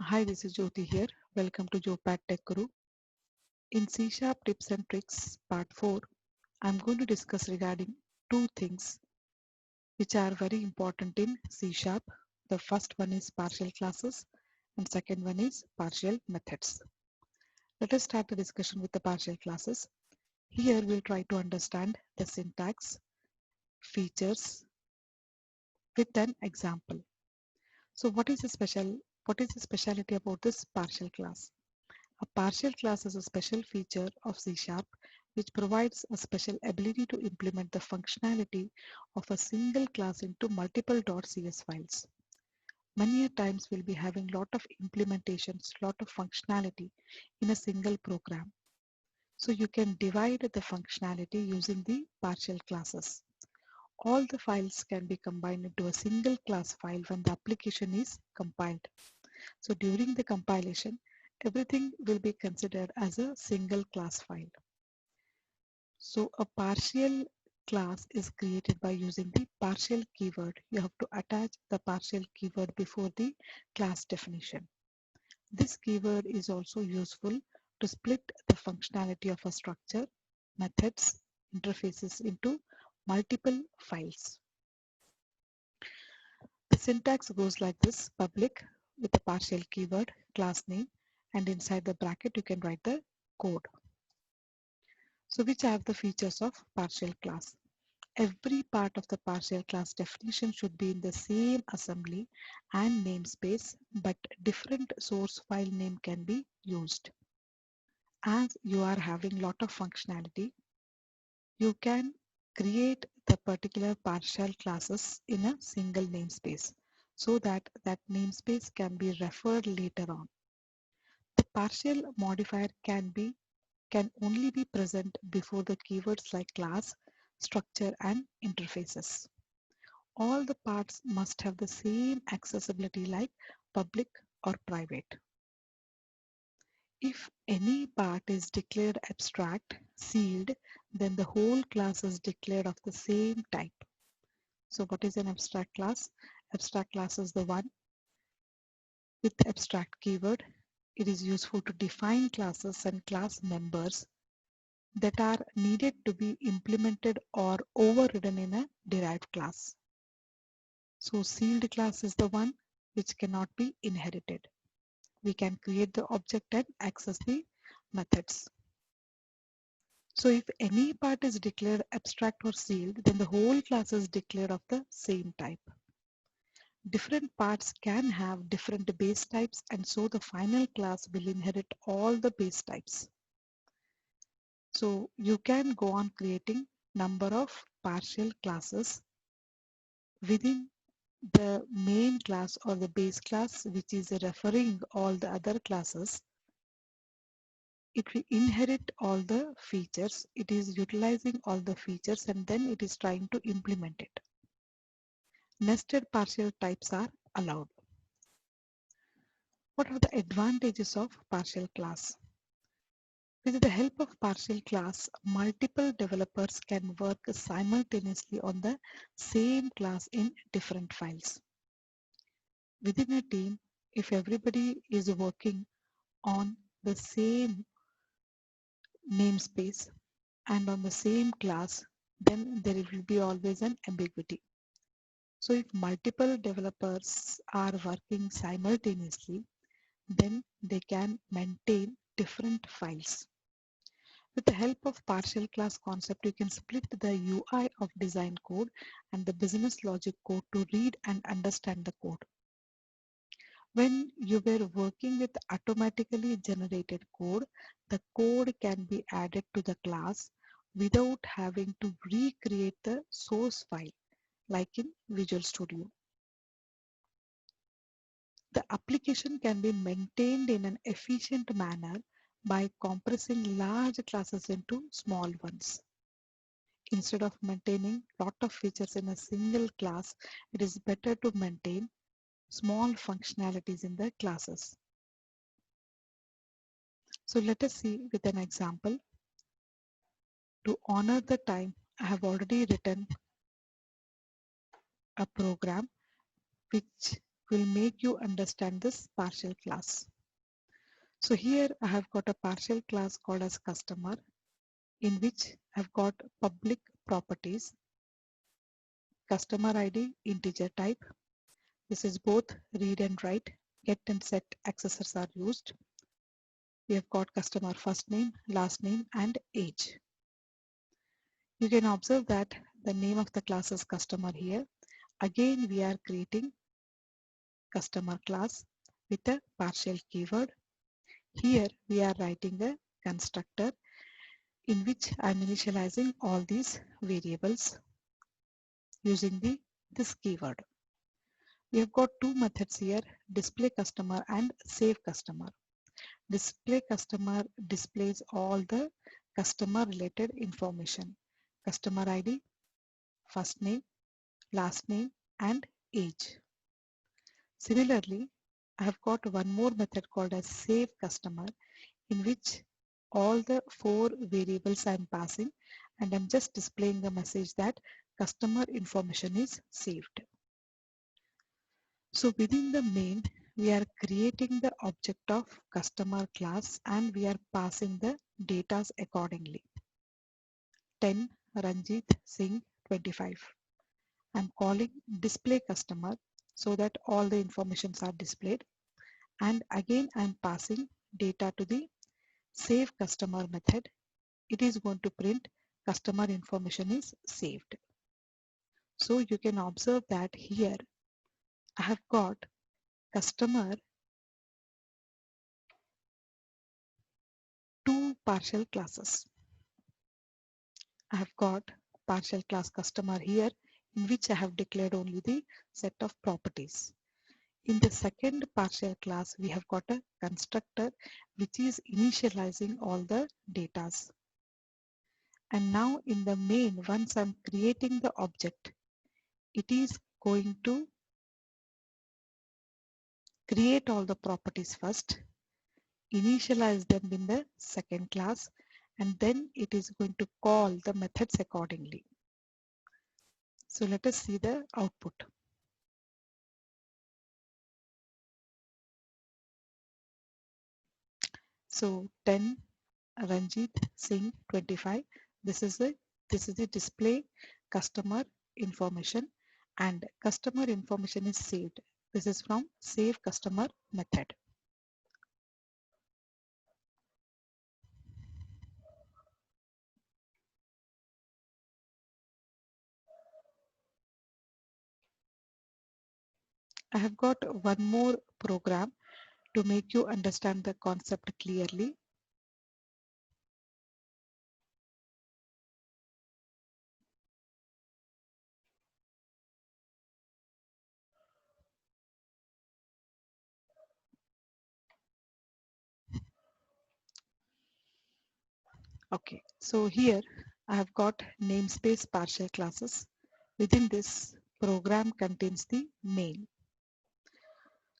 Hi, this is Jyoti here. Welcome to Jopat Tech Guru. In C Sharp Tips and Tricks Part 4, I'm going to discuss regarding two things which are very important in C Sharp. The first one is partial classes and second one is partial methods. Let us start the discussion with the partial classes. Here we'll try to understand the syntax, features with an example. So what is the specialty about this partial class? A partial class is a special feature of C Sharp which provides a special ability to implement the functionality of a single class into multiple .cs files. Many a times we'll be having lot of implementations, lot of functionality in a single program. So you can divide the functionality using the partial classes. All the files can be combined into a single class file when the application is compiled. So during the compilation, everything will be considered as a single class file. So a partial class is created by using the partial keyword. You have to attach the partial keyword before the class definition. This keyword is also useful to split the functionality of a structure, methods, interfaces into multiple files. The syntax goes like this: public with the partial keyword, class name, and inside the bracket you can write the code. So which are the features of partial class? Every part of the partial class definition should be in the same assembly and namespace, but different source file name can be used. As you are having lot of functionality, you can create the particular partial classes in a single namespace so that that namespace can be referred later on. The partial modifier can only be present before the keywords like class, structure, and interfaces. All the parts must have the same accessibility like public or private. If any part is declared abstract, sealed, then the whole class is declared of the same type. So what is an abstract class? Abstract class is the one with the abstract keyword. It is useful to define classes and class members that are needed to be implemented or overridden in a derived class. So sealed class is the one which cannot be inherited. We can create the object and access the methods. So if any part is declared abstract or sealed, then the whole class is declared of the same type. Different parts can have different base types, and so the final class will inherit all the base types. So you can go on creating number of partial classes within the main class or the base class, which is referring all the other classes. It will inherit all the features. It is utilizing all the features and then it is trying to implement it. Nested partial types are allowed. What are the advantages of partial class? With the help of partial class, multiple developers can work simultaneously on the same class in different files. Within a team, if everybody is working on the same namespace and on the same class, then there will be always an ambiguity. So if multiple developers are working simultaneously, then they can maintain different files. With the help of partial class concept, you can split the UI of design code and the business logic code to read and understand the code. When you were working with automatically generated code, the code can be added to the class without having to recreate the source file like in Visual Studio. The application can be maintained in an efficient manner by compressing large classes into small ones. Instead of maintaining lot of features in a single class, it is better to maintain small functionalities in the classes. So let us see with an example. To honor the time, I have already written a program which will make you understand this partial class. So here I have got a partial class called as customer, in which I've got public properties, customer ID, integer type. This is both read and write, get and set accessors are used. We have got customer first name, last name and age. You can observe that the name of the class is customer here. Again, we are creating customer class with a partial keyword. Here we are writing a constructor in which I am initializing all these variables using this keyword. We have got two methods here, display customer and save customer. Display customer displays all the customer related information, customer ID, first name, last name and age. Similarly, I have got one more method called as save customer, in which all the four variables I am passing and I'm just displaying the message that customer information is saved. So within the main, we are creating the object of customer class and we are passing the data accordingly. 10 Ranjit Singh 25. I'm calling display customer so that all the informations are displayed, and again I'm passing data to the save customer method. It is going to print customer information is saved. So you can observe that here I have got customer two partial classes. I have got partial class customer here, in which I have declared only the set of properties. In the second partial class, we have got a constructor which is initializing all the datas. And now in the main, once I'm creating the object, it is going to create all the properties first, initialize them in the second class, and then it is going to call the methods accordingly. So let us see the output. So 10 Ranjit Singh 25. This is the display customer information, and customer information is saved. This is from save customer method. I have got one more program to make you understand the concept clearly. Okay, so here I have got namespace partial classes. Within this, program contains the main.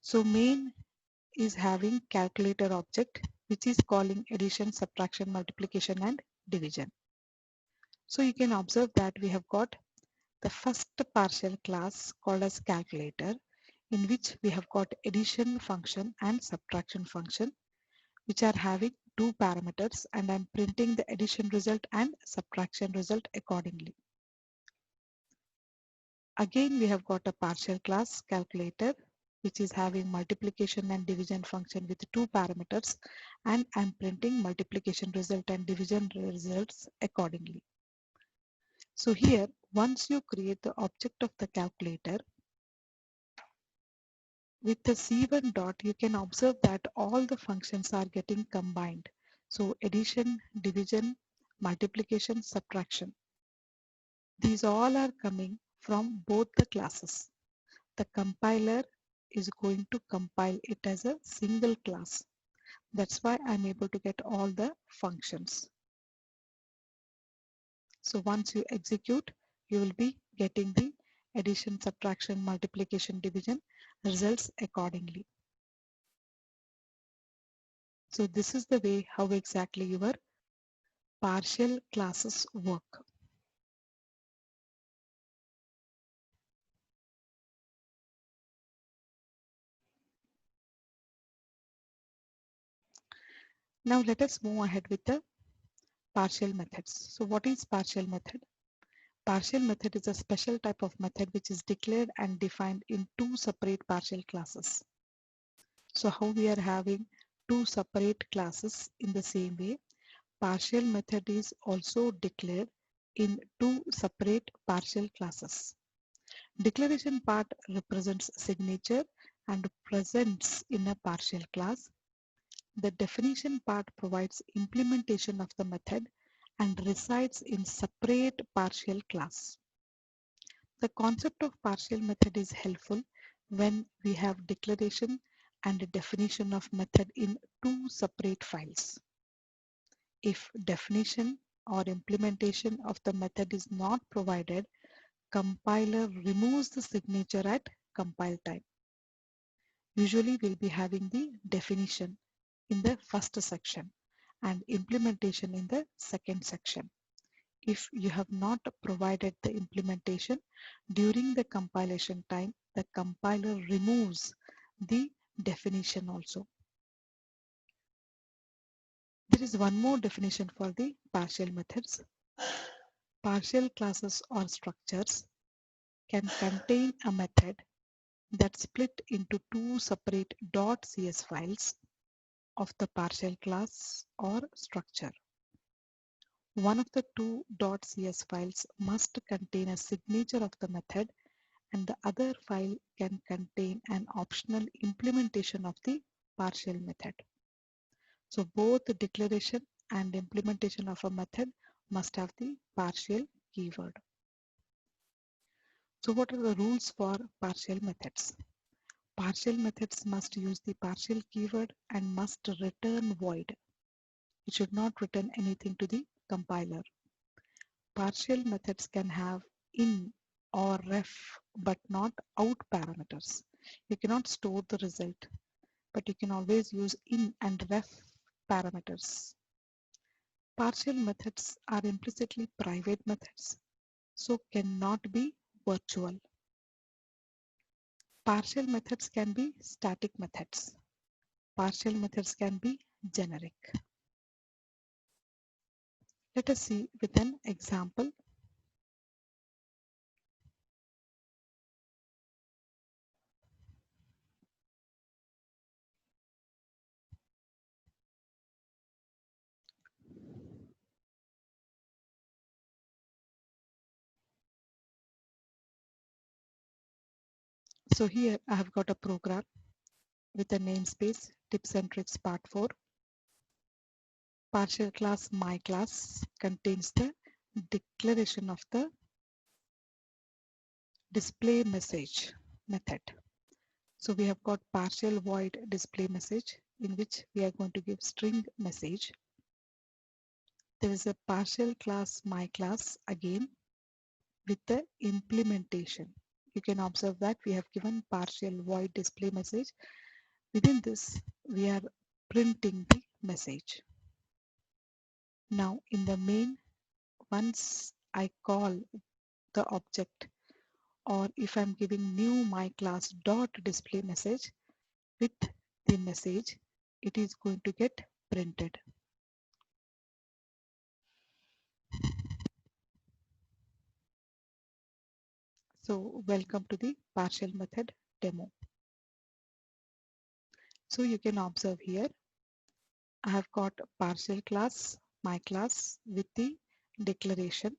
So main is having calculator object, which is calling addition, subtraction, multiplication and division. So you can observe that we have got the first partial class called as calculator, in which we have got addition function and subtraction function, which are having two parameters, and I'm printing the addition result and subtraction result accordingly. Again, we have got a partial class calculator, which is having multiplication and division function with two parameters, and I'm printing multiplication result and division results accordingly. So here, once you create the object of the calculator, with the C1 dot, you can observe that all the functions are getting combined. So addition, division, multiplication, subtraction. These all are coming from both the classes. The compiler is going to compile it as a single class. That's why I'm able to get all the functions. So once you execute, you will be getting the addition, subtraction, multiplication, division results accordingly. So this is the way how exactly your partial classes work. Now let us move ahead with the partial methods. So what is partial method? Partial method is a special type of method which is declared and defined in two separate partial classes. So how we are having two separate classes, in the same way, partial method is also declared in two separate partial classes. Declaration part represents signature and presents in a partial class. The definition part provides implementation of the method and resides in separate partial class. The concept of partial method is helpful when we have declaration and a definition of method in two separate files. If definition or implementation of the method is not provided, compiler removes the signature at compile time. Usually we'll be having the definition in the first section and implementation in the second section. If you have not provided the implementation during the compilation time, the compiler removes the definition also. There is one more definition for the partial methods. Partial classes or structures can contain a method that's split into two separate .cs files of the partial class or structure. One of the two .cs files must contain a signature of the method, and the other file can contain an optional implementation of the partial method. So both the declaration and implementation of a method must have the partial keyword. So what are the rules for partial methods? Partial methods must use the partial keyword and must return void. It should not return anything to the compiler. Partial methods can have in or ref but not out parameters. You cannot store the result, but you can always use in and ref parameters. Partial methods are implicitly private methods, so cannot be virtual. Partial methods can be static methods. Partial methods can be generic. Let us see with an example. So here I have got a program with a namespace tips and tricks part 4. Partial class my class contains the declaration of the display message method. So we have got partial void display message in which we are going to give string message. There is a partial class my class again with the implementation. You can observe that we have given partial void display message. Within this we are printing the message. Now in the main, once I call the object, or if I'm giving new my class dot display message with the message, it is going to get printed. So welcome to the partial method demo. So you can observe here, I have got partial class my class with the declaration,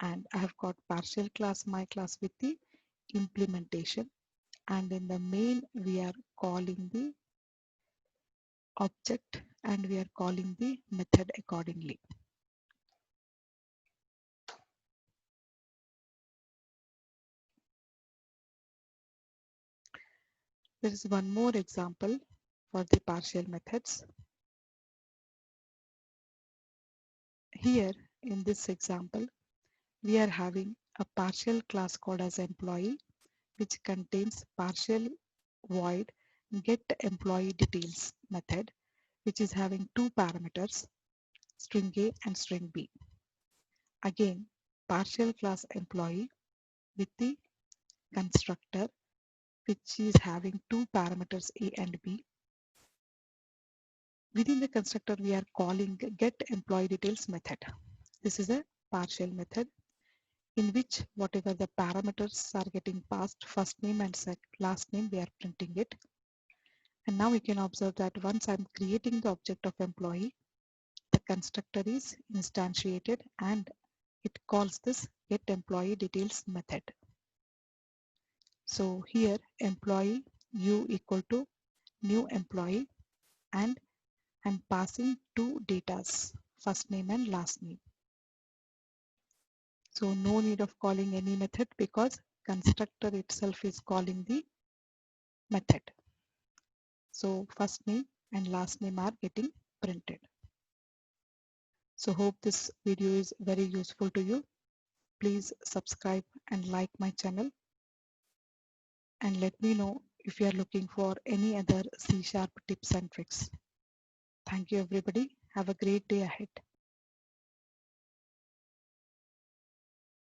and I have got partial class my class with the implementation, and in the main we are calling the object and we are calling the method accordingly. There is one more example for the partial methods. Here in this example, we are having a partial class called as employee, which contains partial void get employee details method, which is having two parameters, string A and string B. Again, partial class employee with the constructor, which is having two parameters A and B. Within the constructor, we are calling get employee details method. This is a partial method in which whatever the parameters are getting passed, first name and last name, we are printing it. And now we can observe that once I'm creating the object of employee, the constructor is instantiated and it calls this get employee details method. So here employee u equal to new employee, and I'm passing two datas, first name and last name. So no need of calling any method because constructor itself is calling the method. So first name and last name are getting printed. So hope this video is very useful to you. Please subscribe and like my channel, and let me know if you are looking for any other C# tips and tricks. Thank you everybody. Have a great day ahead.